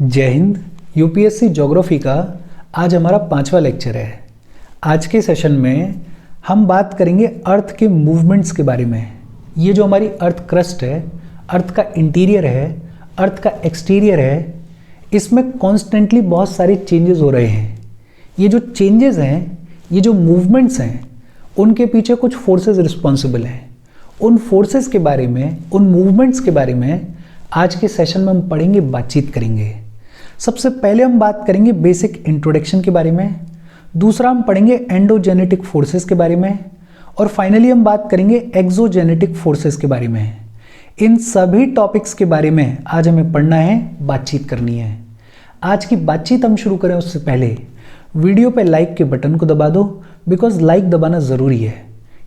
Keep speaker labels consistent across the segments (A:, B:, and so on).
A: जय Hind. UPSC geography का आज हमारा 5वां लेक्चर है। आज के सेशन में हम बात करेंगे अर्थ के मूवमेंट्स के बारे में। ये जो हमारी अर्थ क्रस्ट है, अर्थ का इंटीरियर है, अर्थ का एक्सटीरियर है, इसमें कॉन्स्टेंटली बहुत सारे चेंजेस हो रहे हैं। ये जो चेंजेस हैं, ये जो मूवमेंट्स हैं, उनके पीछे कुछ फोर्सेस रिस्पॉन्सिबल हैं। उन फोर्सेस के बारे में, उन मूवमेंट्स के बारे में आज के सेशन में हम पढ़ेंगे, बातचीत करेंगे। सबसे पहले हम बात करेंगे बेसिक इंट्रोडक्शन के बारे में, दूसरा हम पढ़ेंगे एंडोजेनेटिक फोर्सेस के बारे में, और फाइनली हम बात करेंगे एक्सोजेनेटिक फोर्सेस के बारे में। इन सभी टॉपिक्स के बारे में आज हमें पढ़ना है, बातचीत करनी है। आज की बातचीत हम शुरू करें उससे पहले वीडियो पे लाइक के बटन को दबा दो, बिकॉज लाइक दबाना ज़रूरी है।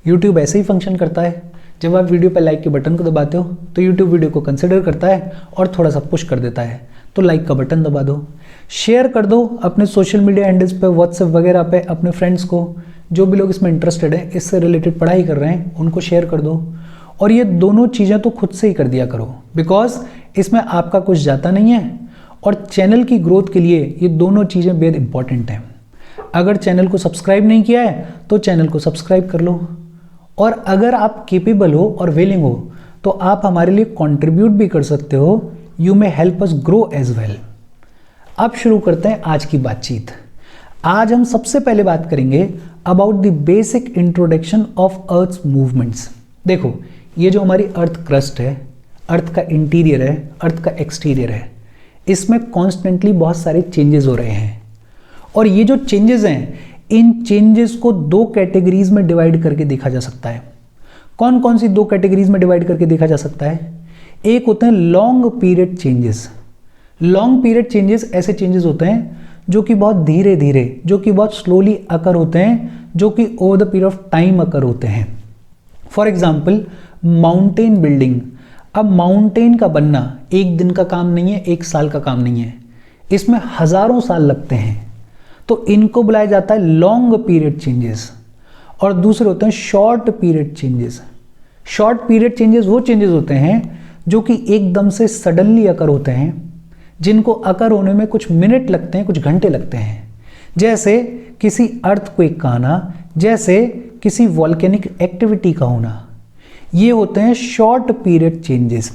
A: यूट्यूब ऐसे ही फंक्शन करता है, जब आप वीडियो पे लाइक के बटन को दबाते हो तो यूट्यूब वीडियो को कंसिडर करता है और थोड़ा सा पुश कर देता है। तो लाइक का बटन दबा दो, शेयर कर दो अपने सोशल मीडिया हैंडल्स पे, व्हाट्सएप वगैरह पे अपने फ्रेंड्स को, जो भी लोग इसमें इंटरेस्टेड हैं, इससे रिलेटेड पढ़ाई कर रहे हैं, उनको शेयर कर दो। और ये दोनों चीज़ें तो खुद से ही कर दिया करो, बिकॉज इसमें आपका कुछ जाता नहीं है और चैनल की ग्रोथ के लिए ये दोनों चीज़ें बेहद इंपॉर्टेंट हैं। अगर चैनल को सब्सक्राइब नहीं किया है तो चैनल को सब्सक्राइब कर लो, और अगर आप केपेबल हो और विलिंग हो तो आप हमारे लिए कंट्रीब्यूट भी कर सकते हो। You may help us grow as well. अब शुरू करते हैं आज की बातचीत। आज हम सबसे पहले बात करेंगे about the basic introduction of earth's movements. देखो, ये जो हमारी अर्थ क्रस्ट है, अर्थ का इंटीरियर है, अर्थ का एक्सटीरियर है, इसमें कॉन्स्टेंटली बहुत सारे चेंजेस हो रहे हैं। और ये जो चेंजेस हैं, इन चेंजेस को दो कैटेगरीज में डिवाइड करके देखा जा सकता है। कौन कौन सी दो कैटेगरीज में डिवाइड करके देखा जा सकता है? एक होते हैं long period changes. Long period changes ऐसे चेंजेस होते हैं जो कि बहुत धीरे धीरे, जो कि बहुत स्लोली अकर होते हैं, जो कि over the period of time occur होते हैं। For example mountain building. अब माउंटेन का बनना एक दिन का काम नहीं है, एक साल का काम नहीं है, इसमें हजारों साल लगते हैं। तो इनको बुलाया जाता है लॉन्ग पीरियड चेंजेस। और दूसरे होते हैं short period changes. Short period changes वो चेंजेस होते हैं जो कि एकदम से सडनली अकर होते हैं, जिनको अकर होने में कुछ मिनट लगते हैं, कुछ घंटे लगते हैं। जैसे किसी अर्थक्वेक का आना, जैसे किसी वॉल्केनिक एक्टिविटी का होना, ये होते हैं शॉर्ट पीरियड चेंजेस।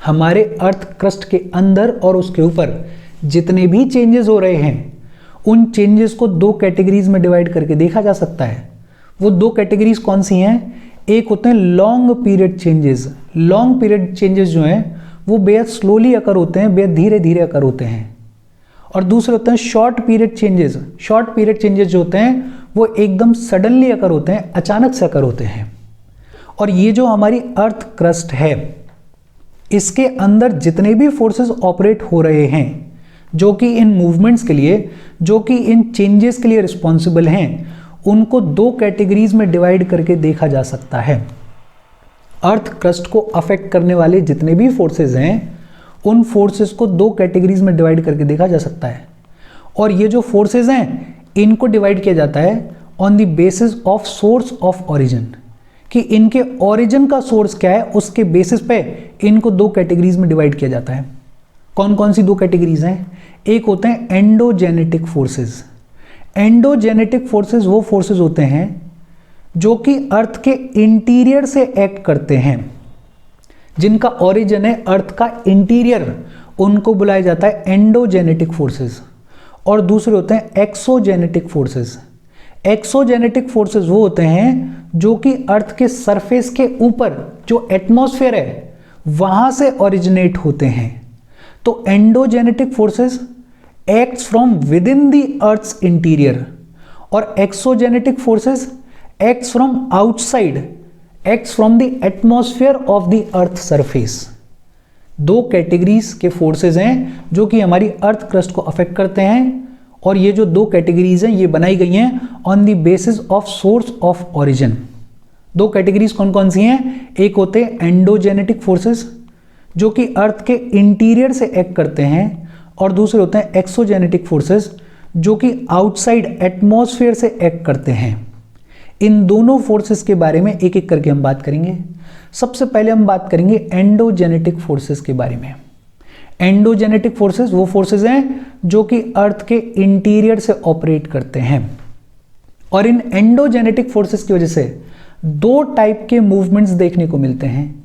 A: हमारे अर्थ क्रस्ट के अंदर और उसके ऊपर जितने भी चेंजेस हो रहे हैं, उन चेंजेस को दो कैटेगरीज में डिवाइड करके देखा जा सकता है। वो दो कैटेगरीज कौन सी हैं? एक होते हैं long period changes. Long period changes जो हैं वो बेहद स्लोली अकर होते हैं, बेहद धीरे धीरे अकर होते हैं। और दूसरे होते हैं short period changes. Short period changes जो होते हैं वो एकदम सडनली अकर होते हैं, अचानक से अकर होते हैं। और ये जो हमारी अर्थ क्रस्ट है, इसके अंदर जितने भी फोर्सेस ऑपरेट हो रहे हैं, जो कि इन मूवमेंट्स के लिए, जो कि इन चेंजेस के लिए रिस्पॉन्सिबल हैं, उनको दो कैटेगरीज में डिवाइड करके देखा जा सकता है। अर्थ क्रस्ट को अफेक्ट करने वाले जितने भी फोर्सेस हैं, उन फोर्सेस को दो कैटेगरीज में डिवाइड करके देखा जा सकता है। और ये जो फोर्सेस हैं, इनको डिवाइड किया जाता है on the basis of source of origin, कि इनके ओरिजिन का सोर्स क्या है, उसके बेसिस पे इनको दो कैटेगरीज में डिवाइड किया जाता है। कौन कौन सी दो कैटेगरीज हैं? एक होते हैं एंडोजेनेटिक फोर्सेस। एंडोजेनेटिक फोर्सेस वो फोर्सेस होते हैं जो कि अर्थ के इंटीरियर से एक्ट करते हैं, जिनका ओरिजिन है अर्थ का इंटीरियर, उनको बुलाया जाता है एंडोजेनेटिक फोर्सेस। और दूसरे होते हैं एक्सोजेनेटिक फोर्सेस। एक्सोजेनेटिक फोर्सेस वो होते हैं जो कि अर्थ के सरफेस के ऊपर जो एटमॉस्फेयर है वहां से ओरिजिनेट होते हैं। तो endogenetic forces acts from within the earth's interior, और exogenetic forces acts from outside, acts from the atmosphere of the earth surface. दो कैटेगरीज के फोर्सेस हैं जो कि हमारी अर्थ क्रस्ट को अफेक्ट करते हैं। और ये जो दो कैटेगरीज हैं, ये बनाई गई हैं on the basis of source of origin. दो कैटेगरीज कौन कौन सी हैं? एक होते हैं एंडोजेनेटिक फोर्सेस जो कि अर्थ के इंटीरियर से एक्ट करते हैं, और दूसरे होते हैं एक्सोजेनेटिक फोर्सेस जो कि आउटसाइड एटमॉस्फेयर से एक्ट करते हैं। इन दोनों फोर्सेस के बारे में एक एक करके हम बात करेंगे। सबसे पहले हम बात करेंगे एंडोजेनेटिक फोर्सेस के बारे में। एंडोजेनेटिक फोर्सेस वो फोर्सेस हैं जो कि अर्थ के इंटीरियर से ऑपरेट करते हैं। और इन एंडोजेनेटिक फोर्सेस की वजह से दो टाइप के मूवमेंट्स देखने को मिलते हैं।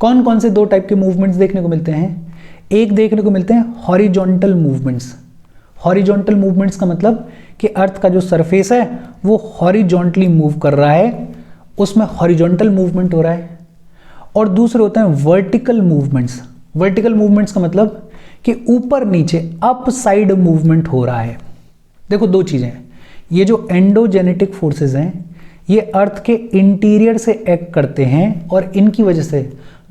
A: कौन कौन से दो टाइप के मूवमेंट्स देखने को मिलते हैं? एक देखने को मिलते हैं हॉरिजॉन्टल मूवमेंट्स। हॉरिजॉन्टल मूवमेंट्स का मतलब कि अर्थ का जो सरफेस है वो हॉरिजॉन्टली मूव कर रहा है, उसमें हॉरिजॉन्टल मूवमेंट हो रहा है। और दूसरे होते हैं वर्टिकल मूवमेंट्स। वर्टिकल मूवमेंट्स का मतलब कि ऊपर नीचे अप साइड मूवमेंट हो रहा है। देखो दो चीजें, ये जो एंडोजेनेटिक फोर्सेस हैं ये अर्थ के इंटीरियर से एक्ट करते हैं और इनकी वजह से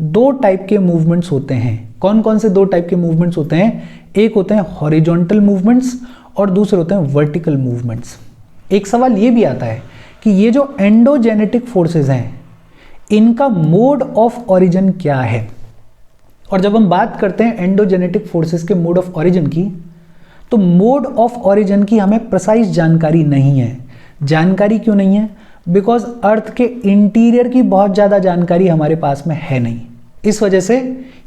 A: दो टाइप के मूवमेंट्स होते हैं। कौन कौन से दो टाइप के मूवमेंट्स होते हैं? एक होते हैं हॉरिजॉन्टल मूवमेंट्स और दूसरे होते हैं वर्टिकल मूवमेंट्स। एक सवाल ये भी आता है कि ये जो एंडोजेनेटिक फोर्सेस हैं इनका मोड ऑफ ओरिजिन क्या है? और जब हम बात करते हैं एंडोजेनेटिक फोर्सेस के मोड ऑफ ओरिजिन की, तो मोड ऑफ ओरिजिन की हमें प्रिसाइज जानकारी नहीं है। जानकारी क्यों नहीं है? बिकॉज अर्थ के इंटीरियर की बहुत ज़्यादा जानकारी हमारे पास में है नहीं। इस वजह से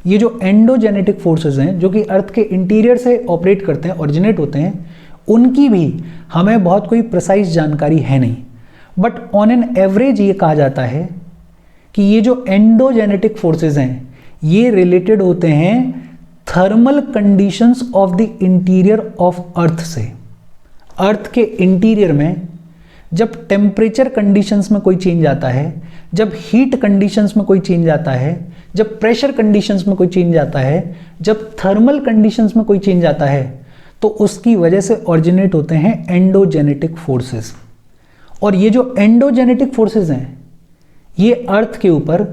A: ये जो एंडोजेनेटिक फोर्सेस हैं जो कि अर्थ के इंटीरियर से ऑपरेट करते हैं, ओरिजिनेट होते हैं, उनकी भी हमें बहुत कोई प्रिसाइज जानकारी है नहीं। बट ऑन एन एवरेज ये कहा जाता है कि ये जो एंडोजेनेटिक फोर्सेस हैं ये रिलेटेड होते हैं thermal conditions of the interior of earth से। अर्थ के इंटीरियर में जब टेम्परेचर कंडीशंस में कोई चेंज आता है, जब हीट कंडीशंस में कोई चेंज आता है, जब प्रेशर कंडीशंस में कोई चेंज आता है, जब थर्मल कंडीशंस में कोई चेंज आता है, तो उसकी वजह से ऑरिजिनेट होते हैं एंडोजेनेटिक फोर्सेस। और ये जो एंडोजेनेटिक फोर्सेस हैं ये अर्थ के ऊपर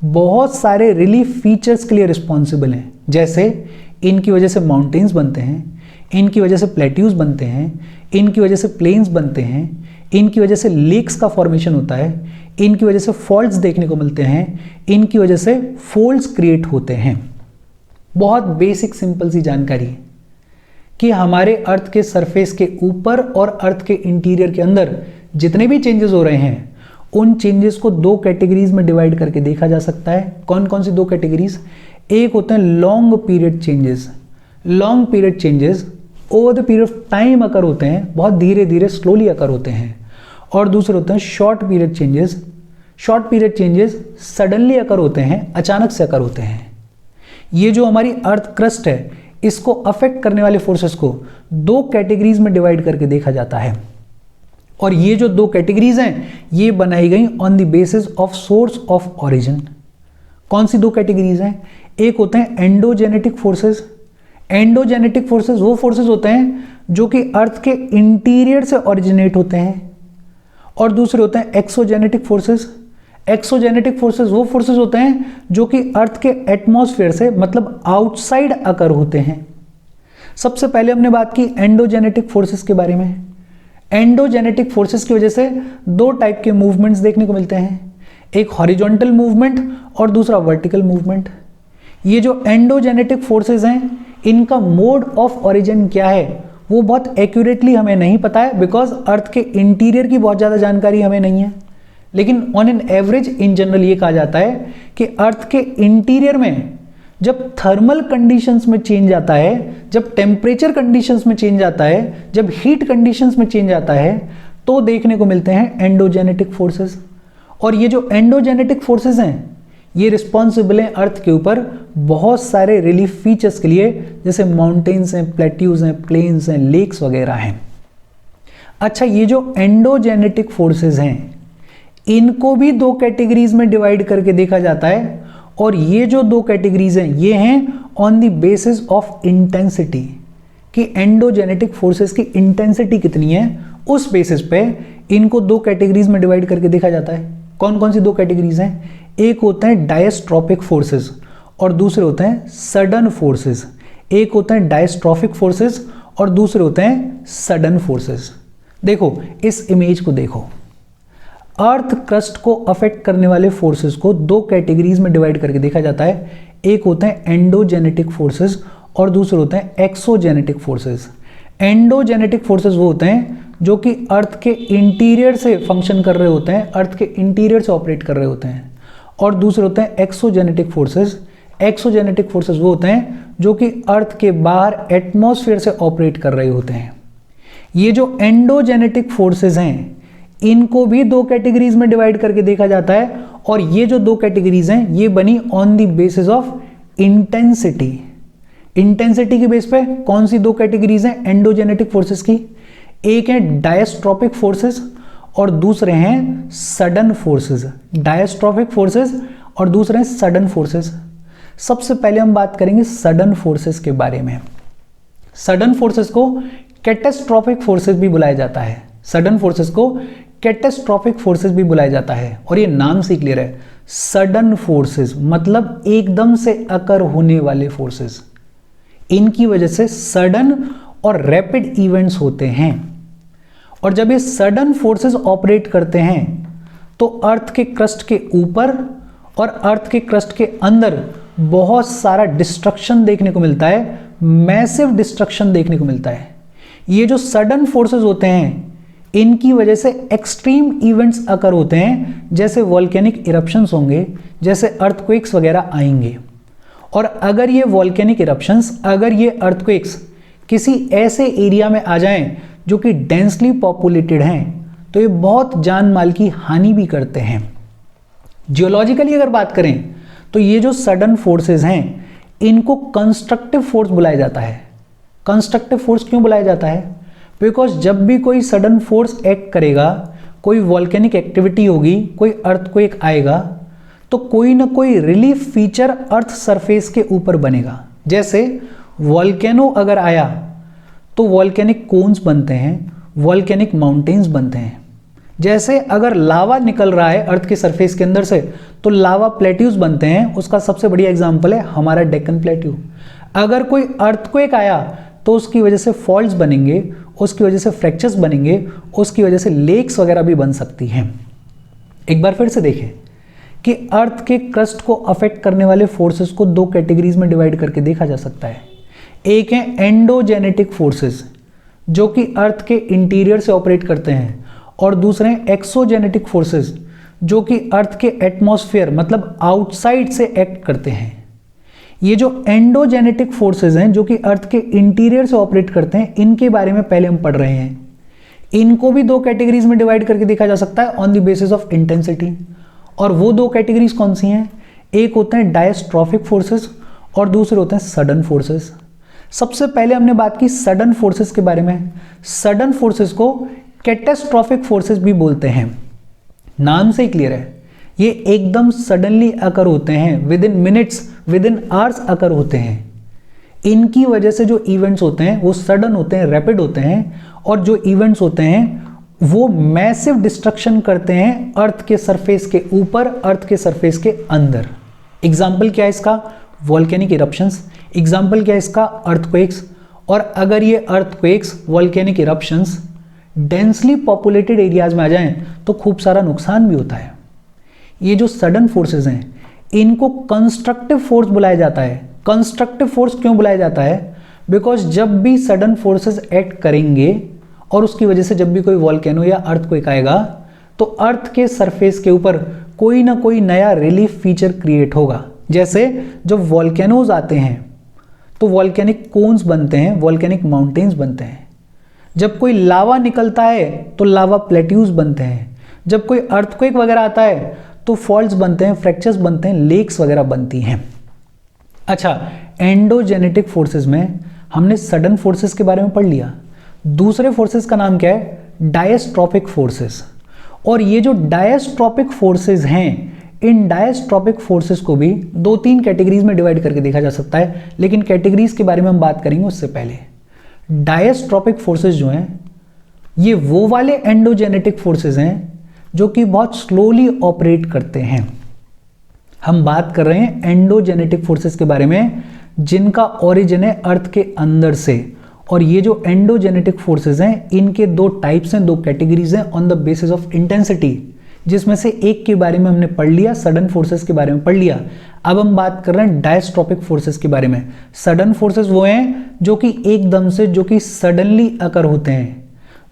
A: बहुत सारे रिलीफ फीचर्स के लिए रिस्पॉन्सिबल हैं। जैसे इनकी वजह से माउंटेन्स बनते हैं, इनकी वजह से प्लेट्यूज बनते हैं, इनकी वजह से प्लेन्स बनते हैं, इनकी वजह से लेक्स का फॉर्मेशन होता है, इनकी वजह से फॉल्ट्स देखने को मिलते हैं, इनकी वजह से फोल्ड्स क्रिएट होते हैं। बहुत बेसिक सिंपल सी जानकारी कि हमारे अर्थ के सरफेस के ऊपर और अर्थ के इंटीरियर के अंदर जितने भी चेंजेस हो रहे हैं उन चेंजेस को दो कैटेगरीज में डिवाइड करके देखा जा सकता है। कौन कौन सी दो कैटेगरीज? एक होते हैं long period changes. Long period changes over the period of time occur होते हैं, बहुत धीरे धीरे स्लोली अकर होते हैं। और दूसरे होते हैं short period changes. Short period changes suddenly occur होते हैं, अचानक से अकर होते हैं। ये जो हमारी अर्थ क्रस्ट है इसको अफेक्ट करने वाले फोर्सेस को दो कैटेगरीज में डिवाइड करके देखा जाता है। और ये जो दो कैटेगरीज हैं ये बनाई गई on the basis of source of origin. कौन सी दो कैटेगरीज हैं? एक होते हैं एंडोजेनेटिक फोर्सेस। एंडोजेनेटिक फोर्सेस वो फोर्सेस होते हैं जो कि अर्थ के इंटीरियर से ओरिजिनेट होते हैं। और दूसरे होते हैं एक्सोजेनेटिक फोर्सेस। एक्सोजेनेटिक फोर्सेस वो फोर्सेस होते हैं जो कि अर्थ के एटमॉस्फेयर से मतलब आउटसाइड अकर होते हैं। सबसे पहले हमने बात की एंडोजेनेटिक फोर्सेस के बारे में। एंडोजेनेटिक फोर्सेस की वजह से दो टाइप के मूवमेंट्स देखने को मिलते हैं, एक हॉरिजॉन्टल मूवमेंट और दूसरा वर्टिकल मूवमेंट। ये जो एंडोजेनेटिक फोर्सेस हैं इनका मोड ऑफ ओरिजिन क्या है वो बहुत एक्यूरेटली हमें नहीं पता है, बिकॉज अर्थ के इंटीरियर की बहुत ज़्यादा जानकारी हमें नहीं है। लेकिन on an average in general ये कहा जाता है कि अर्थ के इंटीरियर में जब थर्मल कंडीशंस में चेंज आता है, जब टेम्परेचर कंडीशंस में चेंज आता है, जब हीट कंडीशंस में चेंज आता है, तो देखने को मिलते हैं एंडोजेनेटिक फोर्सेस। और ये जो एंडोजेनेटिक फोर्सेस हैं ये रिस्पॉन्सिबल हैं अर्थ के ऊपर बहुत सारे रिलीफ फीचर्स के लिए, जैसे माउंटेन्स हैं, प्लेट्यूज हैं, प्लेन्स हैं, लेक्स वगैरह हैं। अच्छा, ये जो एंडोजेनेटिक फोर्सेस हैं इनको भी दो कैटेगरीज में डिवाइड करके देखा जाता है। और ये जो दो कैटेगरीज हैं ये हैं on the basis of intensity, कि एंडोजेनेटिक फोर्सेस की इंटेंसिटी कितनी है, उस बेसिस पे इनको दो कैटेगरीज में डिवाइड करके देखा जाता है। कौन कौन सी दो कैटेगरीज हैं? एक होते हैं डायस्ट्रॉपिक फोर्सेस और दूसरे होते हैं सडन फोर्सेस। एक होते हैं डायस्ट्रॉफिक फोर्सेस और दूसरे होते हैं सडन फोर्सेस। देखो इस इमेज को देखो, अर्थ क्रस्ट को अफेक्ट करने वाले फोर्सेस को दो कैटेगरीज में डिवाइड करके देखा जाता है। एक होते हैं एंडोजेनेटिक फोर्सेस और दूसरे होते हैं एक्सोजेनेटिक फोर्सेस। एंडोजेनेटिक फोर्सेस वो होते हैं जो कि अर्थ के इंटीरियर से फंक्शन कर रहे होते हैं, अर्थ के इंटीरियर से ऑपरेट कर रहे होते हैं। और दूसरे होते हैं एक्सोजेनेटिक फोर्सेस। एक्सोजेनेटिक फोर्सेस वो होते हैं जो कि अर्थ के बाहर एटमॉस्फेयर से ऑपरेट कर रहे होते हैं। ये जो एंडोजेनेटिक फोर्सेस हैं इनको भी दो कैटेगरीज में डिवाइड करके देखा जाता है, और ये जो दो कैटेगरीज हैं ये बनी on the basis of intensity. Intensity के बेस पे कौन सी दो कैटेगरीज हैं एंडोजेनेटिक फोर्सेस की? एक है डायस्ट्रोपिक फोर्सेस और दूसरे हैं सडन फोर्सेस। डायस्ट्रोपिक फोर्सेस और दूसरे हैं सडन फोर्सेस। सबसे पहले हम बात करेंगे सडन फोर्सेस के बारे में। सडन फोर्सेस को कैटास्ट्रोफिक फोर्सेस भी बुलाया जाता है। सडन फोर्सेस को कैटास्ट्रोफिक फोर्सेस भी बुलाया जाता है, और ये नाम से क्लियर है। सडन फोर्सेस मतलब एकदम से अकर होने वाले फोर्सेस, इनकी वजह से सडन और रैपिड इवेंट्स होते हैं। और जब ये सडन फोर्सेस ऑपरेट करते हैं तो अर्थ के क्रस्ट के ऊपर और अर्थ के क्रस्ट के अंदर बहुत सारा डिस्ट्रक्शन देखने को मिलता है, मैसिव डिस्ट्रक्शन देखने को मिलता है। ये जो सडन फोर्सेस होते हैं इनकी वजह से एक्सट्रीम इवेंट्स अकर होते हैं, जैसे वॉल्केनिक इरप्शंस होंगे, जैसे अर्थक्वेक्स वगैरह आएंगे। और अगर ये वॉल्केनिक इरप्शंस, अगर ये अर्थक्वेक्स किसी ऐसे एरिया में आ जाएं जो कि डेंसली पॉपुलेटेड हैं, तो ये बहुत जान माल की हानि भी करते हैं। जियोलॉजिकली अगर बात करें तो ये जो सडन फोर्सेस हैं इनको कंस्ट्रक्टिव फोर्स बुलाया जाता है। कंस्ट्रक्टिव फोर्स क्यों बुलाया जाता है? बिकॉज जब भी कोई सडन फोर्स एक्ट करेगा, कोई वॉल्केनिक एक्टिविटी होगी, कोई अर्थक्वेक आएगा, तो कोई ना कोई रिलीफ फीचर अर्थ सरफेस के ऊपर बनेगा। जैसे वॉल्केनो अगर आया तो वॉल्केनिक कोन्स बनते हैं, वॉल्केनिक माउंटेन्स बनते हैं। जैसे अगर लावा निकल रहा है अर्थ के सरफेस के अंदर से तो लावा प्लेट्यूज बनते हैं। उसका सबसे बढ़िया एग्जांपल है हमारा डेक्कन प्लेट्यू। अगर कोई अर्थक्वेक आया तो उसकी वजह से फॉल्ट्स बनेंगे, उसकी वजह से फ्रैक्चर्स बनेंगे, उसकी वजह से लेक्स वगैरह भी बन सकती हैं। एक बार फिर से देखें कि अर्थ के क्रस्ट को अफेक्ट करने वाले फोर्सेस को दो कैटेगरीज में डिवाइड करके देखा जा सकता है। एक है एंडोजेनेटिक फोर्सेस जो कि अर्थ के इंटीरियर से ऑपरेट करते हैं, और दूसरे हैं एक्सोजेनेटिक फोर्सेस जो कि अर्थ के एटमॉस्फेयर मतलब आउटसाइड से एक्ट करते हैं। ये जो एंडोजेनेटिक फोर्सेस हैं जो कि अर्थ के इंटीरियर से ऑपरेट करते हैं, इनके बारे में पहले हम पढ़ रहे हैं। इनको भी दो कैटेगरीज में डिवाइड करके देखा जा सकता है on the basis of intensity. और वो दो कैटेगरीज कौन सी हैं? एक होते हैं डायस्ट्रोफिक फोर्सेस और दूसरे होते हैं सडन फोर्सेस। सबसे पहले हमने बात की सडन फोर्सेस के बारे में। सडन फोर्सेस को कैटास्ट्रोफिक फोर्सेस भी बोलते हैं। नाम से ही क्लियर है, ये एकदम सडनली अकर होते हैं, within minutes, within hours occur होते हैं। इनकी वजह से जो इवेंट्स होते हैं वो सडन होते हैं, रैपिड होते हैं, और जो इवेंट्स होते हैं वो मैसिव डिस्ट्रक्शन करते हैं अर्थ के सरफेस के ऊपर, अर्थ के सरफेस के अंदर। एग्जाम्पल क्या है इसका? Volcanic eruptions. एग्जाम्पल क्या है इसका? अर्थक्वेक्स। और अगर ये earthquakes, volcanic eruptions densely populated areas में आ जाएं तो खूब सारा नुकसान भी होता है। ये जो सडन फोर्सेस हैं इनको कंस्ट्रक्टिव फोर्स बुलाया जाता है। कंस्ट्रक्टिव फोर्स क्यों बुलाया जाता है? बिकॉज जब भी सडन फोर्सेस एक्ट करेंगे और उसकी वजह से जब भी कोई वॉल्केनो या अर्थक्वेक आएगा तो अर्थ के सरफेस के ऊपर कोई ना कोई नया रिलीफ फीचर क्रिएट होगा। जैसे जब वॉल्केनोज आते हैं तो वॉल्केनिक कोन्स बनते हैं, वॉल्केनिक माउंटेन्स बनते हैं। जब कोई लावा निकलता है तो लावा प्लेट्यूज बनते हैं। जब कोई अर्थक्वेक वगैरह आता है तो फॉल्ट्स बनते हैं, फ्रैक्चर्स बनते हैं, लेक्स वगैरह बनती हैं। अच्छा, एंडोजेनेटिक फोर्सेस में हमने सडन फोर्सेस के बारे में पढ़ लिया। दूसरे फोर्सेस का नाम क्या है? डायस्ट्रोपिक फोर्सेस। और ये जो डायस्ट्रोपिक फोर्सेस हैं, इन डायस्ट्रोपिक फोर्सेस को भी दो तीन कैटेगरीज में डिवाइड करके देखा जा सकता है, लेकिन कैटेगरीज के बारे में हम बात करेंगे उससे पहले। डायस्ट्रोपिक फोर्सेस जो हैं ये वो वाले एंडोजेनेटिक फोर्सेस हैं जो कि बहुत स्लोली ऑपरेट करते हैं। हम बात कर रहे हैं एंडोजेनेटिक फोर्सेस के बारे में जिनका ओरिजिन है अर्थ के अंदर से। और ये जो एंडोजेनेटिक फोर्सेस हैं इनके दो टाइप्स हैं, दो कैटेगरीज हैं on the basis of intensity, जिसमें से एक के बारे में हमने पढ़ लिया, सडन फोर्सेस के बारे में पढ़ लिया। अब हम बात कर रहे हैं डायस्ट्रोपिक फोर्सेस के बारे में। सडन फोर्सेस वो हैं जो कि एकदम से, जो कि सडनली अकर होते हैं।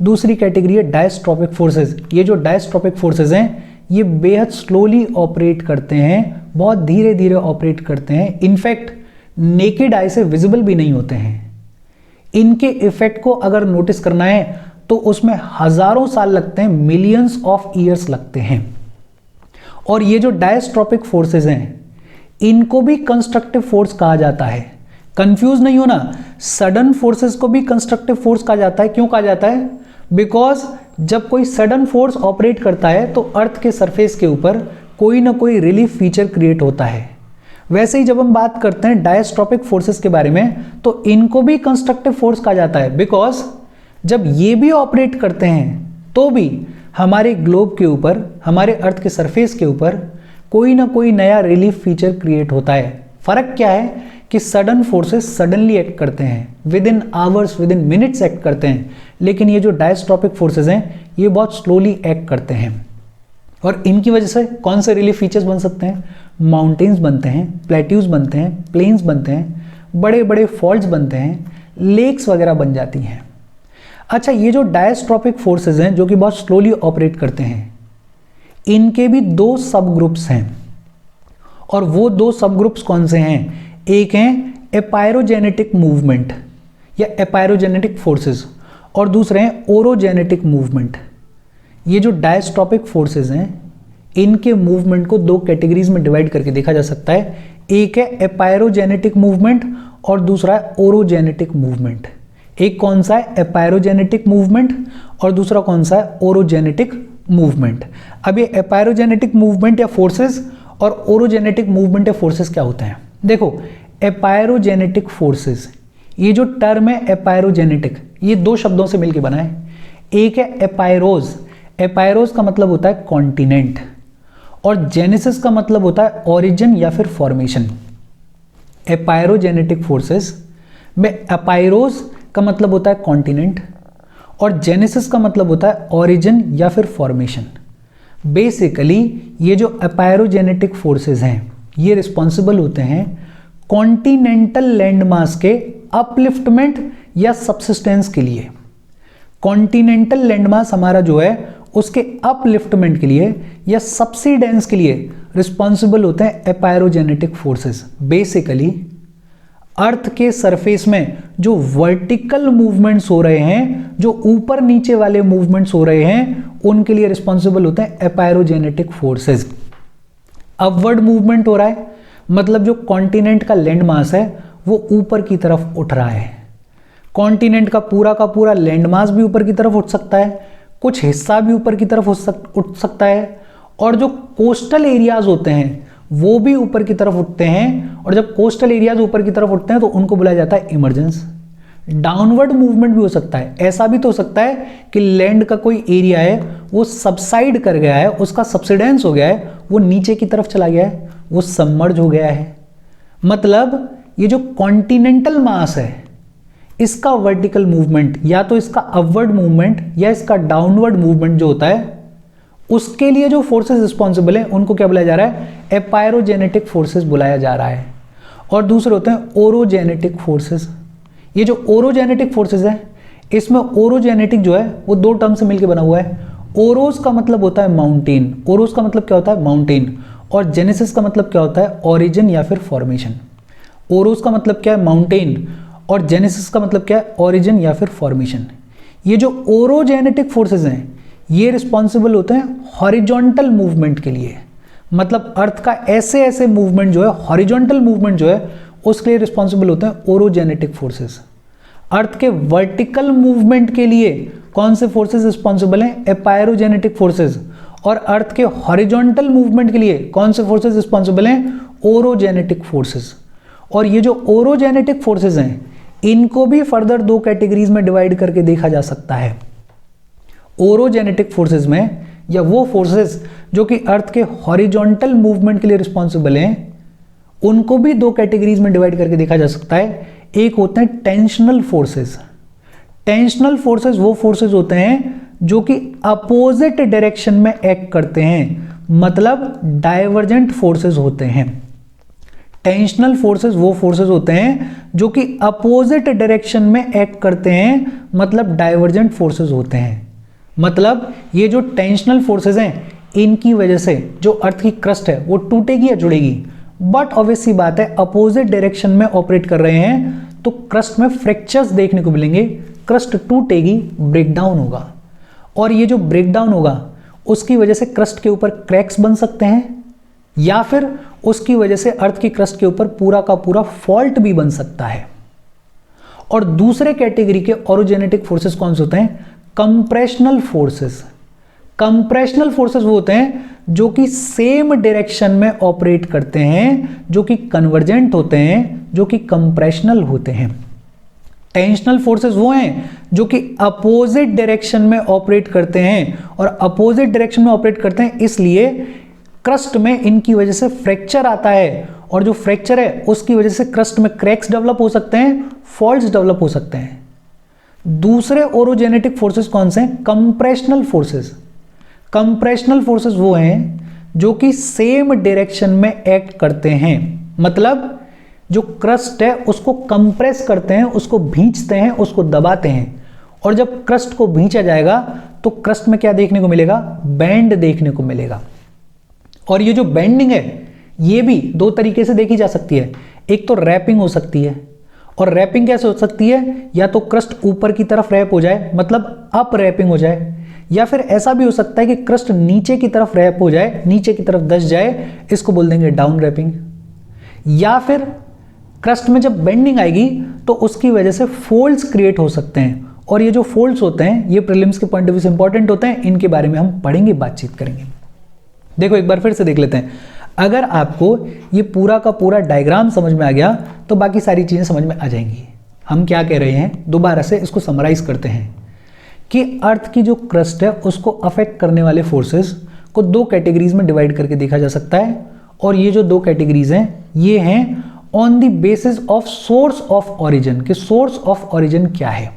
A: दूसरी कैटेगरी है डायस्ट्रोपिक फोर्सेस। ये जो डायस्ट्रोपिक फोर्सेस हैं ये बेहद स्लोली ऑपरेट करते हैं, बहुत धीरे धीरे ऑपरेट करते हैं, इनफैक्ट नेकेड आई से विजिबल भी नहीं होते हैं। इनके इफेक्ट को अगर नोटिस करना है तो उसमें हजारों साल लगते हैं, मिलियंस ऑफ ईयर्स लगते हैं। और ये जो डायस्ट्रोपिक फोर्सेस हैं इनको भी कंस्ट्रक्टिव फोर्स कहा जाता है। कंफ्यूज नहीं होना, सडन फोर्सेस को भी कंस्ट्रक्टिव फोर्स कहा जाता है। क्यों कहा जाता है? बिकॉज जब कोई सडन फोर्स ऑपरेट करता है तो अर्थ के सरफेस के ऊपर कोई ना कोई रिलीफ फीचर क्रिएट होता है। वैसे ही जब हम बात करते हैं डायस्ट्रोपिक फोर्सेस के बारे में तो इनको भी कंस्ट्रक्टिव फोर्स कहा जाता है, बिकॉज जब ये भी ऑपरेट करते हैं तो भी हमारे ग्लोब के ऊपर, हमारे अर्थ के सरफेस के ऊपर कोई ना कोई नया रिलीफ फीचर क्रिएट होता है। फर्क क्या है कि सडन फोर्सेस सडनली एक्ट करते हैं, within hours, with in minutes act करते हैं, लेकिन ये जो डायस्ट्रोपिक फोर्सेस हैं ये बहुत स्लोली एक्ट करते हैं। और इनकी वजह से कौन से रिलीफ फीचर्स बन सकते हैं? माउंटेन्स बनते हैं, प्लेट्यूज बनते हैं, प्लेन्स बनते हैं, बड़े बड़े फॉल्ट्स बनते हैं, लेक्स वगैरह बन जाती हैं। अच्छा, ये जो डायस्ट्रोपिक फोर्सेस हैं जो कि बहुत स्लोली ऑपरेट करते हैं, इनके भी दो सब ग्रुप्स हैं। और वो दो सब ग्रुप्स कौन से हैं? एक हैं एपायरोजेनेटिक मूवमेंट या एपायरोजेनेटिक फोर्सेस, और दूसरे हैं ओरोजेनेटिक मूवमेंट। ये जो डायस्ट्रोपिक फोर्सेस हैं इनके मूवमेंट को दो कैटेगरीज में डिवाइड करके देखा जा सकता है। एक है एपायरोजेनेटिक मूवमेंट और दूसरा है ओरोजेनेटिक मूवमेंट। एक कौन सा है? एपायरोजेनेटिक मूवमेंट, और दूसरा कौन सा है? Orogenetic movement. अब ये एपायरोजेनेटिक मूवमेंट या फोर्सेस और ओरोजेनेटिक मूवमेंट या फोर्सेस क्या होते हैं? देखो, एपायरोजेनेटिक फोर्सेस, ये जो टर्म है एपायरोजेनेटिक, ये दो शब्दों से मिलकर बना है। एक है एपायरोज, एपायरोज का मतलब होता है कॉन्टिनेंट, और जेनेसिस का मतलब होता है ओरिजिन या फिर फॉर्मेशन। एपायरोजेनेटिक फोर्सेस में एपायरोज का मतलब होता है कॉन्टिनेंट और जेनेसिस का मतलब होता है ओरिजिन या फिर फॉर्मेशन। बेसिकली ये जो एपायरोजेनेटिक फोर्सेस हैं ये रिस्पॉन्सिबल होते हैं कॉन्टिनेंटल लैंडमास के अपलिफ्टमेंट या सब्सिस्टेंस के लिए। कॉन्टिनेंटल लैंडमास हमारा जो है उसके अपलिफ्टमेंट के लिए या सब्सिडेंस के लिए रिस्पॉन्सिबल होते हैं एपायरोजेनेटिक फोर्सेस। बेसिकली अर्थ के सरफेस में जो वर्टिकल मूवमेंट्स हो रहे हैं, जो ऊपर नीचे वाले मूवमेंट्स हो रहे हैं, उनके लिए रिस्पॉन्सिबल होते हैं एपायरोजेनेटिक फोर्सेस। अपवर्ड मूवमेंट हो रहा है मतलब जो कॉन्टिनेंट का लैंड मास है वो ऊपर की तरफ उठ रहा है। कॉन्टिनेंट का पूरा लैंड मास भी ऊपर की तरफ उठ सकता है, कुछ हिस्सा भी ऊपर की तरफ उठ सकता है, और जो कोस्टल एरियाज होते हैं वो भी ऊपर की तरफ उठते हैं। और जब कोस्टल एरियाज ऊपर की तरफ उठते हैं तो उनको बुलाया जाता है इमर्जेंस। डाउनवर्ड मूवमेंट भी हो सकता है, ऐसा भी तो हो सकता है कि लैंड का कोई एरिया है वो सबसाइड कर गया है, उसका सबसिडेंस हो गया है, वो नीचे की तरफ चला गया है, वो सबमर्ज हो गया है। मतलब ये जो कॉन्टिनेंटल मास है इसका वर्टिकल मूवमेंट या तो इसका अपवर्ड मूवमेंट या इसका डाउनवर्ड मूवमेंट जो होता है उसके लिए जो फोर्सेस रिस्पॉन्सिबल हैं उनको क्या बुलाया जा रहा है? एपायरोजेनेटिक फोर्सेस बुलाया जा रहा है। और दूसरे होते हैं ओरोजेनेटिक फोर्सेस। ये जो ओरोजेनेटिक फोर्सेस है इसमें ओरोजेनेटिक जो है वो दो टर्म से मिलकर बना हुआ है। ओरोस का मतलब होता है माउंटेन, ओरोस का मतलब क्या होता है? माउंटेन। और जेनेसिस का मतलब क्या होता है? ओरिजिन या फिर फॉर्मेशन। ओरोस का मतलब क्या है? माउंटेन, और जेनेसिस का मतलब क्या है? ओरिजिन या फिर फॉर्मेशन। ये जो ओरोजेनेटिक फोर्सेस हैं ये रिस्पॉन्सिबल होते हैं हॉरिजॉन्टल मूवमेंट के लिए। मतलब अर्थ का ऐसे ऐसे मूवमेंट जो है, हॉरिजॉन्टल मूवमेंट जो है उसके लिए रिस्पॉन्सिबल होते हैं ओरोजेनेटिक फोर्सेस। अर्थ के वर्टिकल मूवमेंट के लिए कौन से फोर्सेस रिस्पॉन्सिबल हैं? एपायरोजेनेटिक फोर्सेस। और अर्थ के हॉरिजॉन्टल मूवमेंट के लिए कौन से फोर्सेस रिस्पॉन्सिबल हैं? Orogenetic forces. और ये जो ओरोजेनेटिक फोर्सेस हैं इनको भी फर्दर दो कैटेगरीज में डिवाइड करके देखा जा सकता है। ओरोजेनेटिक फोर्सेस में, या वो फोर्सेस जो कि अर्थ के हॉरिजॉन्टल मूवमेंट के लिए रिस्पॉन्सिबल हैं, उनको भी दो कैटेगरीज में डिवाइड करके देखा जा सकता है। एक होते हैं टेंशनल फोर्सेस। टेंशनल फोर्सेस वो फोर्सेस होते हैं जो कि अपोजिट डायरेक्शन में एक्ट करते हैं, मतलब डाइवर्जेंट फोर्सेस होते हैं। टेंशनल फोर्सेस वो फोर्सेस होते हैं जो कि अपोजिट डायरेक्शन में एक्ट करते हैं, मतलब डाइवर्जेंट फोर्सेस होते हैं। मतलब ये जो टेंशनल फोर्सेस हैं इनकी वजह से जो अर्थ की क्रस्ट है वो टूटेगी या जुड़ेगी, बट ऑब्वियस सी बात है अपोजिट डायरेक्शन में ऑपरेट कर रहे हैं तो क्रस्ट में फ्रैक्चर्स देखने को मिलेंगे, क्रस्ट टूटेगी, ब्रेकडाउन होगा, और ये जो ब्रेकडाउन होगा उसकी वजह से क्रस्ट के ऊपर क्रैक्स बन सकते हैं, या फिर उसकी वजह से अर्थ की क्रस्ट के ऊपर पूरा का पूरा फॉल्ट भी बन सकता है। और दूसरे कैटेगरी के ओरोजेनेटिक फोर्सेस कौन से होते हैं? Compressional forces. कंप्रेशनल फोर्सेस वो होते हैं जो कि सेम डायरेक्शन में ऑपरेट करते हैं, जो कि कन्वर्जेंट होते हैं, जो कि कंप्रेशनल होते हैं। टेंशनल फोर्सेस वो हैं जो कि अपोजिट डायरेक्शन में ऑपरेट करते हैं, और अपोजिट डायरेक्शन में ऑपरेट करते हैं इसलिए क्रस्ट में इनकी वजह से फ्रैक्चर आता है, और जो फ्रैक्चर है उसकी वजह से क्रस्ट में क्रैक्स डेवलप हो सकते हैं, फॉल्ट्स डेवलप हो सकते हैं। दूसरे ओरोजेनेटिक फोर्सेस कौन से हैं? Compressional forces. कंप्रेशनल फोर्सेस वो हैं जो कि सेम डायरेक्शन में एक्ट करते हैं, मतलब जो क्रस्ट है उसको कंप्रेस करते हैं, उसको भींचते हैं, उसको दबाते हैं, और जब क्रस्ट को भींचा जाएगा तो क्रस्ट में क्या देखने को मिलेगा? बैंड देखने को मिलेगा। और ये जो बेंडिंग है ये भी दो तरीके से देखी जा सकती है। एक तो रैपिंग हो सकती है, और रैपिंग कैसे हो सकती है? या तो क्रस्ट ऊपर की तरफ रैप हो जाए, मतलब अप रैपिंग हो जाए, या फिर ऐसा भी हो सकता है कि क्रस्ट नीचे की तरफ रैप हो जाए, नीचे की तरफ धंस जाए, इसको बोल देंगे डाउन रैपिंग। या फिर क्रस्ट में जब बेंडिंग आएगी तो उसकी वजह से फोल्ड्स क्रिएट हो सकते हैं, और ये जो फोल्ड्स होते हैं ये प्रीलिम्स के पॉइंट ऑफ व्यू से इंपॉर्टेंट होते हैं, इनके बारे में हम पढ़ेंगे, बातचीत करेंगे। देखो एक बार फिर से देख लेते हैं। अगर आपको ये पूरा का पूरा डायग्राम समझ में आ गया तो बाकी सारी चीज़ें समझ में आ जाएंगी। हम क्या कह रहे हैं, दोबारा से इसको समराइज करते हैं कि अर्थ की जो क्रस्ट है उसको अफेक्ट करने वाले फोर्सेस को दो कैटेगरीज में डिवाइड करके देखा जा सकता है, और ये जो दो कैटेगरीज हैं ये हैं on the basis of source of origin, कि सोर्स ऑफ ऑरिजिन क्या है।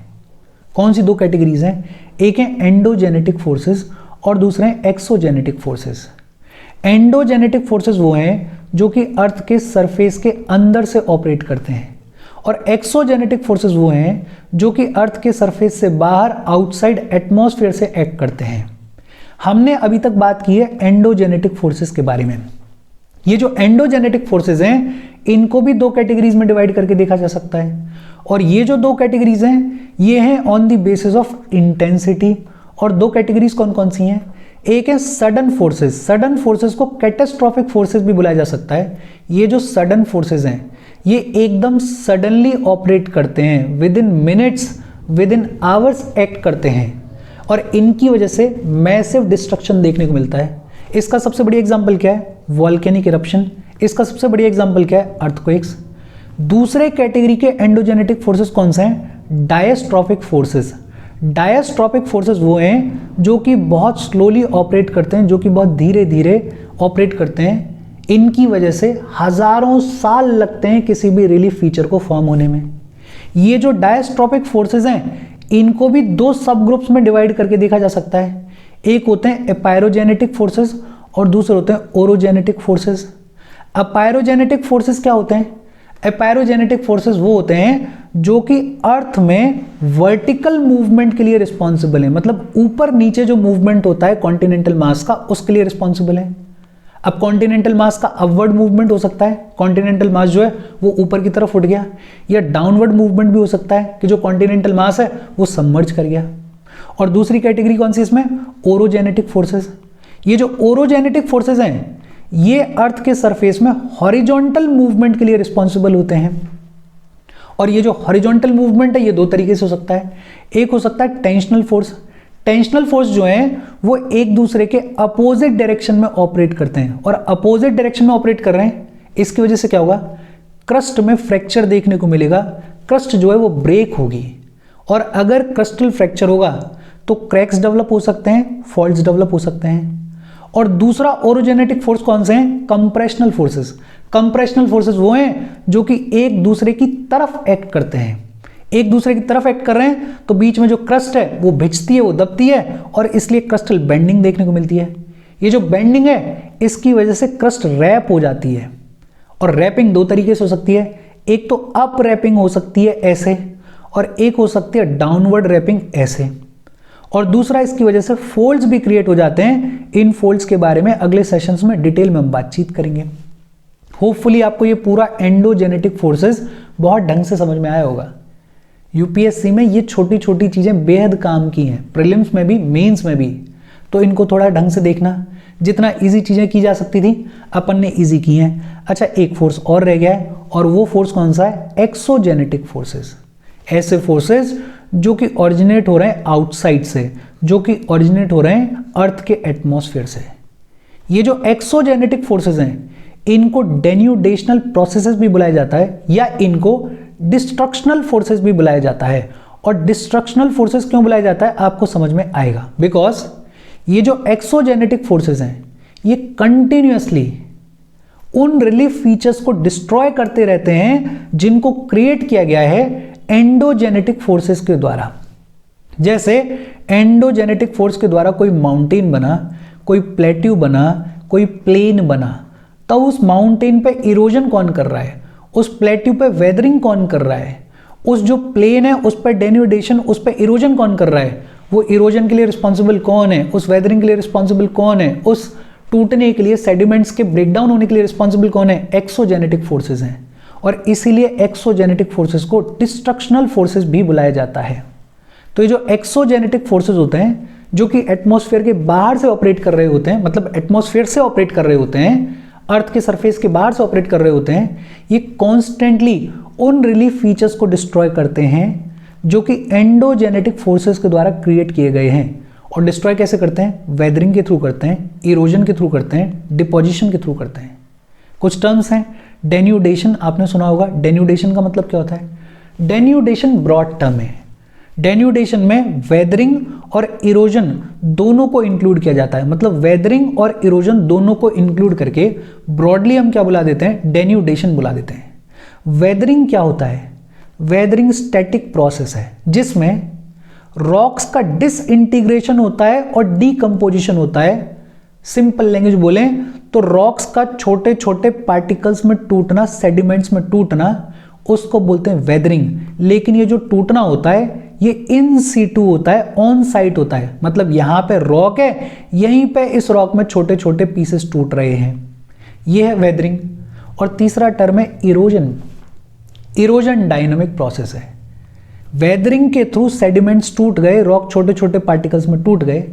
A: कौन सी दो कैटेगरीज हैं? एक है एंडोजेनेटिक फोर्सेस और दूसरे हैं एक्सोजेनेटिक फोर्सेस। एंडोजेनेटिक फोर्सेस वो हैं जो कि अर्थ के सरफेस के अंदर से ऑपरेट करते हैं, और एक्सोजेनेटिक फोर्सेस वो हैं जो कि अर्थ के सरफेस से बाहर आउटसाइड एटमॉस्फेयर से एक्ट करते हैं। हमने अभी तक बात की है एंडोजेनेटिक फोर्सेस के बारे में। ये जो एंडोजेनेटिक फोर्सेस हैं इनको भी दो कैटेगरीज में डिवाइड करके देखा जा सकता है, और ये जो दो कैटेगरीज हैं ये हैं on the basis of intensity. और दो कैटेगरीज कौन कौन सी हैं? एक है सडन फोर्सेस। सडन फोर्सेस को कैटास्ट्रोफिक फोर्सेस भी बुलाया जा सकता है। ये जो सडन फोर्सेस हैं ये एकदम सडनली ऑपरेट करते हैं, within minutes, within hours act करते हैं, और इनकी वजह से मैसिव डिस्ट्रक्शन देखने को मिलता है। इसका सबसे बड़ी एग्जांपल क्या है? Volcanic eruption. इसका सबसे बड़ी एग्जांपल क्या है? अर्थक्वेक्स। दूसरे कैटेगरी के एंडोजेनेटिक फोर्सेस कौन से हैं? Diastrophic forces. डायस्ट्रोफिक फोर्सेस वो हैं जो कि बहुत स्लोली ऑपरेट करते हैं, जो कि बहुत धीरे धीरे ऑपरेट करते हैं। इनकी वजह से हजारों साल लगते हैं किसी भी रिलीफ फीचर को फॉर्म होने में। ये जो डायस्ट्रोफिक फोर्सेस हैं इनको भी दो सब ग्रुप्स में डिवाइड करके देखा जा सकता है। एक होते हैं एपायरोजेनेटिक फोर्सेस और दूसरे होते हैं ओरोजेनेटिक फोर्सेस। एपायरोजेनेटिक फोर्सेस क्या होते हैं? एपायरोजेनेटिक फोर्सेस वो होते हैं जो कि अर्थ में वर्टिकल मूवमेंट के लिए रिस्पॉन्सिबल है, मतलब ऊपर नीचे जो मूवमेंट होता है कॉन्टिनेंटल मास का उसके लिए रिस्पॉन्सिबल है। अब कॉन्टिनेंटल मास का अपवर्ड मूवमेंट हो सकता है, कॉन्टिनेंटल मास जो है वो ऊपर की तरफ उठ गया, या डाउनवर्ड मूवमेंट भी हो सकता है कि जो कॉन्टिनेंटल मास है वो सबमर्ज कर गया। और दूसरी कैटेगरी कौन सी इसमें? Orogenetic forces. ये जो ओरोजेनेटिक फोर्सेस हैं ये अर्थ के सरफेस में हॉरिजॉन्टल मूवमेंट के लिए रिस्पॉन्सिबल होते हैं। और ये जो हॉरिजॉन्टल मूवमेंट है ये दो तरीके से हो सकता है। एक हो सकता है टेंशनल फोर्स। टेंशनल फोर्स जो है वो एक दूसरे के अपोजिट डायरेक्शन में ऑपरेट करते हैं, और अपोजिट डायरेक्शन में ऑपरेट कर रहे हैं इसकी वजह से क्या होगा? क्रस्ट में फ्रैक्चर देखने को मिलेगा, क्रस्ट जो है वो ब्रेक होगी, और अगर क्रस्टल फ्रैक्चर होगा तो क्रैक्स डेवलप हो सकते हैं, फॉल्ट्स डेवलप हो सकते हैं। और दूसरा ओरोजेनेटिक फोर्स कौन से हैं? Compressional forces. कंप्रेशनल फोर्सेस वो हैं जो कि एक दूसरे की तरफ एक्ट करते हैं। एक दूसरे की तरफ एक्ट कर रहे हैं तो बीच में जो क्रस्ट है वो भिजती है, वो दबती है, और इसलिए क्रस्टल बेंडिंग देखने को मिलती है। ये जो बेंडिंग है इसकी वजह से क्रस्ट रैप हो जाती है, और रैपिंग दो तरीके से हो सकती है। एक तो अप रैपिंग हो सकती है ऐसे, और एक हो सकती है डाउनवर्ड रैपिंग ऐसे। और दूसरा इसकी वजह से फोल्ड्स भी क्रिएट हो जाते हैं। इन फोल्ड्स के बारे में अगले सेशंस में डिटेल में हम बातचीत करेंगे। होपफुली आपको ये पूरा एंडोजेनेटिक फोर्सेस बहुत ढंग से समझ में आया होगा। यूपीएससी में ये छोटी छोटी चीजें बेहद काम की हैं, प्रीलिम्स में भी मेंस में भी, तो इनको थोड़ा ढंग से देखना। जितना इजी चीजें की जा सकती थी अपन ने इजी की हैं। अच्छा, एक फोर्स और रह गया है, और वो फोर्स कौन सा है? Exogenetic forces. ऐसे फोर्सेस जो कि ओरिजिनेट हो रहे हैं आउटसाइड से, जो कि ओरिजिनेट हो रहे हैं अर्थ के एटमॉस्फेयर से। ये जो एक्सोजेनेटिक फोर्सेस हैं, इनको डेन्यूडेशनल प्रोसेसेस भी बुलाया जाता है, या इनको डिस्ट्रक्शनल फोर्सेस भी बुलाया जाता है। और डिस्ट्रक्शनल फोर्सेस क्यों बुलाया जाता है आपको समझ में आएगा, बिकॉज ये जो एक्सोजेनेटिक फोर्सेस हैं, ये कंटिन्यूअसली उन रिलीफ फीचर्स को डिस्ट्रॉय करते रहते हैं जिनको क्रिएट किया गया है एंडोजेनेटिक फोर्सेस के द्वारा। जैसे एंडोजेनेटिक फोर्स के द्वारा कोई माउंटेन बना, कोई प्लेट्यू बना, कोई प्लेन बना, तो उस माउंटेन पे इरोजन कौन कर रहा है? उस प्लेट्यू पे वेदरिंग कौन कर रहा है? उस जो प्लेन है उस पर डेन्यूडेशन, उस पर इरोजन कौन कर रहा है? वो इरोजन के लिए रिस्पॉन्सिबल कौन है? उस वेदरिंग के लिए रिस्पॉन्सिबल कौन है? उस टूटने के लिए, सेडिमेंट्स के ब्रेकडाउन होने के लिए रिस्पॉन्सिबल कौन है? एक्सोजेनेटिक फोर्सेस हैं। और इसीलिए एक्सोजेनेटिक फोर्सेस को डिस्ट्रक्शनल फोर्सेस भी बुलाया जाता है। तो ये जो एक्सोजेनेटिक फोर्सेस होते हैं, जो कि एटमॉस्फेयर के बाहर से ऑपरेट कर रहे होते हैं, मतलब एटमॉस्फेयर से ऑपरेट कर रहे होते हैं, अर्थ के सरफेस के बाहर से ऑपरेट कर रहे होते हैं, ये कॉन्स्टेंटली उन रिलीफ फीचर्स को डिस्ट्रॉय करते हैं जो कि एंडोजेनेटिक फोर्सेस के द्वारा क्रिएट किए गए हैं। और डिस्ट्रॉय कैसे करते हैं? वेदरिंग के थ्रू करते हैं, इरोजन के थ्रू करते हैं, डिपोजिशन के थ्रू करते हैं। कुछ टर्म्स हैं। डेन्यूडेशन आपने सुना होगा। डेन्यूडेशन का मतलब क्या होता है? डेन्यूडेशन ब्रॉड टर्म है। डेन्यूडेशन में वेदरिंग और इरोजन दोनों को इंक्लूड किया जाता है। मतलब वेदरिंग और इरोजन दोनों को इंक्लूड करके ब्रॉडली हम क्या बुला देते हैं? डेन्यूडेशन बुला देते हैं। वेदरिंग क्या होता है? वेदरिंग स्टैटिक प्रोसेस है जिसमें रॉक्स का डिसइंटीग्रेशन होता है और डीकंपोजिशन होता है। सिंपल लैंग्वेज बोलें तो रॉक्स का छोटे छोटे पार्टिकल्स में टूटना, सेडिमेंट्स में टूटना, उसको बोलते हैं वेदरिंग। लेकिन ये जो टूटना होता है ये इन सीटू होता है, ऑन साइट होता है। मतलब यहां पे रॉक है, यहीं पे इस रॉक में छोटे छोटे पीसेस टूट रहे हैं, ये है वेदरिंग। और तीसरा टर्म है इरोजन। इरोजन डायनामिक प्रोसेस है। वेदरिंग के थ्रू सेडिमेंट्स टूट गए, रॉक छोटे छोटे पार्टिकल्स में टूट गए।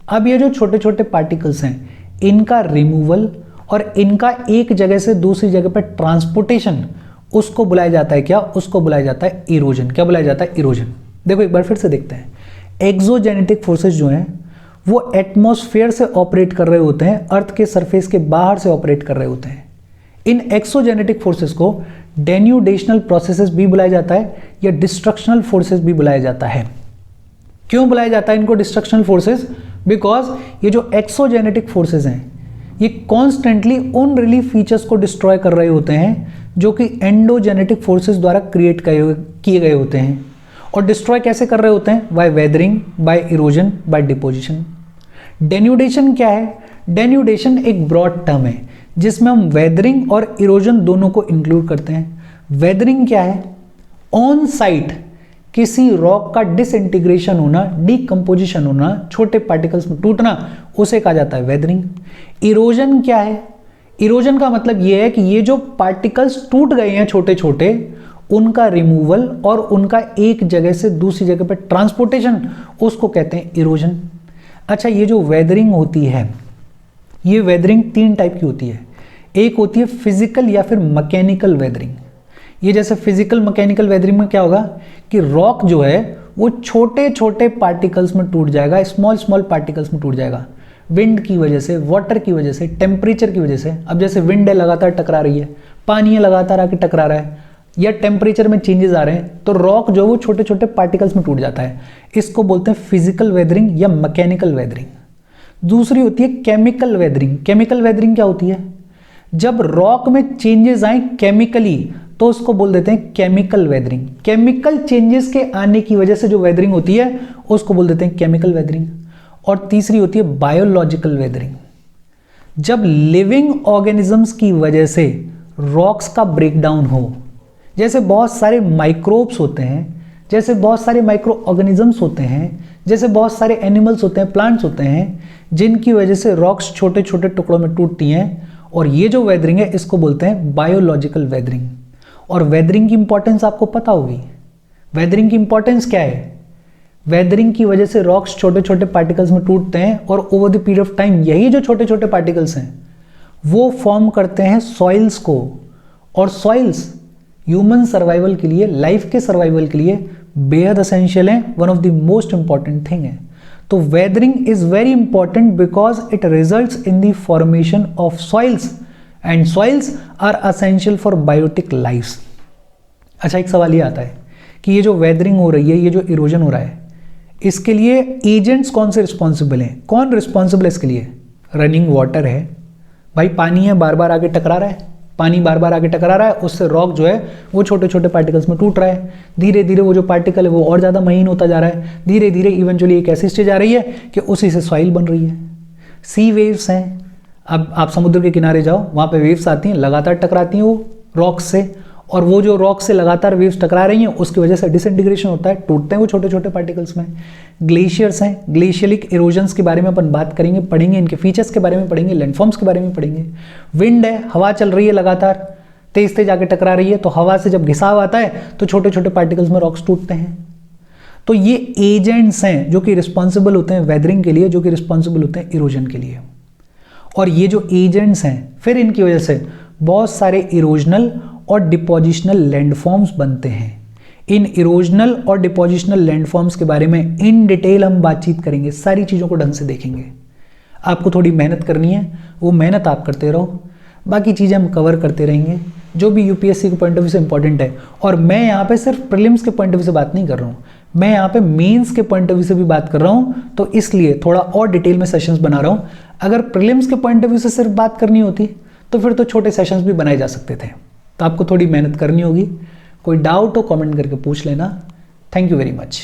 A: अब ये जो छोटे छोटे पार्टिकल्स हैं, इनका रिमूवल और इनका एक जगह से दूसरी जगह पर ट्रांसपोर्टेशन, उसको बुलाया जाता है क्या? उसको बुलाया जाता है इरोजन। क्या बुलाया जाता है? इरोजन। देखो एक बार फिर से देखते हैं। एक्सोजेनेटिक फोर्सेस जो हैं वो एटमॉस्फेयर से ऑपरेट कर रहे होते हैं, अर्थ के सरफेस के बाहर से ऑपरेट कर रहे होते हैं। इन एक्सोजेनेटिक फोर्सेस को डेन्यूडेशनल प्रोसेसेस भी बुलाया जाता है या डिस्ट्रक्शनल फोर्सेस भी बुलाया जाता है। क्यों बुलाया जाता है इनको डिस्ट्रक्शनल फोर्सेस? बिकॉज ये जो एक्सोजेनेटिक फोर्सेस हैं ये कॉन्स्टेंटली उन रिलीफ फीचर्स को डिस्ट्रॉय कर रहे होते हैं जो कि एंडोजेनेटिक फोर्सेस द्वारा क्रिएट किए गए होते हैं। और डिस्ट्रॉय कैसे कर रहे होते हैं? By weathering, by erosion, by deposition. Denudation क्या है? डेन्यूडेशन एक ब्रॉड टर्म है जिसमें हम वेदरिंग और इरोजन दोनों को इंक्लूड करते हैं। वेदरिंग क्या है? ऑन साइट किसी रॉक का डिसइंटीग्रेशन होना, डीकंपोजिशन होना, छोटे पार्टिकल्स में टूटना, उसे कहा जाता है वेदरिंग। इरोजन क्या है? इरोजन का मतलब यह है कि ये जो पार्टिकल्स टूट गए हैं छोटे छोटे, उनका रिमूवल और उनका एक जगह से दूसरी जगह पर ट्रांसपोर्टेशन, उसको कहते हैं इरोजन। अच्छा, ये जो वेदरिंग होती है, ये वेदरिंग तीन टाइप की होती है। एक होती है फिजिकल या फिर मैकेनिकल वेदरिंग। ये जैसे फिजिकल मैकेनिकल वेदरिंग में क्या होगा कि रॉक जो है वो छोटे छोटे पार्टिकल्स में टूट जाएगा, स्मॉल स्मॉल पार्टिकल्स में टूट जाएगा, विंड की वजह से, वाटर की वजह से, टेम्परेचर की वजह से। अब जैसे विंड है लगातार टकरा रही है, पानी है लगातार आके टकरा रहा है, या टेम्परेचर में चेंजेस आ रहे हैं, तो रॉक जो वो छोटे छोटे पार्टिकल्स में टूट जाता है। इसको बोलते हैं फिजिकल वेदरिंग या मैकेनिकल वेदरिंग। दूसरी होती है केमिकल वेदरिंग। केमिकल वेदरिंग क्या होती है? जब रॉक में चेंजेस आए केमिकली तो उसको बोल देते हैं केमिकल वेदरिंग। केमिकल चेंजेस के आने की वजह से जो वेदरिंग होती है उसको बोल देते हैं केमिकल वेदरिंग। और तीसरी होती है बायोलॉजिकल वेदरिंग। जब लिविंग ऑर्गेनिजम्स की वजह से रॉक्स का ब्रेकडाउन हो, जैसे बहुत सारे माइक्रोब्स होते हैं, जैसे बहुत सारे माइक्रो ऑर्गेनिजम्स होते हैं, जैसे बहुत सारे एनिमल्स होते हैं, प्लांट्स होते हैं, जिनकी वजह से रॉक्स छोटे छोटे टुकड़ों में टूटती हैं। और ये जो वेदरिंग है इसको बोलते हैं बायोलॉजिकल वेदरिंग। और वेदरिंग की इंपॉर्टेंस आपको पता होगी। वेदरिंग की इंपॉर्टेंस क्या है? वेदरिंग की वजह से रॉक्स छोटे छोटे पार्टिकल्स में टूटते हैं और over the period of time यही जो छोटे छोटे पार्टिकल्स हैं वो फॉर्म करते हैं सॉइल्स को। और सॉइल्स ह्यूमन सर्वाइवल के लिए, लाइफ के सर्वाइवल के लिए बेहद असेंशियल है, one of the most important thing है। तो weathering is very important because it results in the formation of soils and soils are essential for biotic life. अच्छा, एक सवाल ये आता है कि ये जो वेदरिंग हो रही है, ये जो इरोजन हो रहा है, इसके लिए एजेंट्स कौन से रिस्पॉन्सिबल हैं? कौन रिस्पॉन्सिबल है इसके लिए? रनिंग वाटर है भाई, पानी है बार बार आगे टकरा रहा है, पानी बार बार आगे टकरा रहा है, उससे रॉक जो है वो छोटे छोटे पार्टिकल्स में टूट रहा है। धीरे धीरे वो जो पार्टिकल है वो और ज़्यादा महीन होता जा रहा है। धीरे धीरे इवेंचुअली एक ऐसी स्टेज आ रही है कि उसी से सॉइल बन रही है। सी वेव्स हैं, अब आप समुद्र के किनारे जाओ, वहाँ पे वेव्स आती हैं, लगातार टकराती हैं वो रॉक से, और वो जो रॉक से लगातार वेव्स टकरा रही हैं उसकी वजह से डिसइंटीग्रेशन होता है, टूटते हैं वो छोटे छोटे पार्टिकल्स में। ग्लेशियर्स हैं, ग्लेशियलिक इरोजन्स के बारे में अपन बात करेंगे, पढ़ेंगे, इनके फीचर्स के बारे में पढ़ेंगे, लैंडफॉर्म्स के बारे में पढ़ेंगे। विंड है, हवा चल रही है लगातार, तेज तेज आके टकरा रही है, तो हवा से जब घिसाव आता है तो छोटे छोटे पार्टिकल्स में रॉक्स टूटते हैं। तो ये एजेंट्स हैं जो कि रिस्पॉन्सिबल होते हैं वेदरिंग के लिए, जो कि रिस्पॉन्सिबल होते हैं इरोजन के लिए। और ये जो एजेंट्स हैं फिर इनकी वजह से बहुत सारे इरोजनल और डिपोजिशनल लैंडफॉर्म्स बनते हैं। इन इरोजनल और डिपोजिशनल लैंडफॉर्म्स के बारे में इन डिटेल हम बातचीत करेंगे, सारी चीज़ों को ढंग से देखेंगे। आपको थोड़ी मेहनत करनी है, वो मेहनत आप करते रहो, बाकी चीज़ें हम कवर करते रहेंगे जो भी यूपीएससी के पॉइंट ऑफ व्यू से इंपॉर्टेंट है। और मैं यहाँ पे सिर्फ प्रीलिम्स के पॉइंट ऑफ व्यू से बात नहीं कर रहा हूँ, मैं यहाँ पे मेंस के पॉइंट ऑफ व्यू से भी बात कर रहा हूँ, तो इसलिए थोड़ा और डिटेल में सेशंस बना रहा हूँ। अगर प्रीलिम्स के पॉइंट ऑफ व्यू से सिर्फ बात करनी होती तो फिर तो छोटे सेशंस भी बनाए जा सकते थे। तो आपको थोड़ी मेहनत करनी होगी। कोई डाउट हो कमेंट करके पूछ लेना। Thank you very much.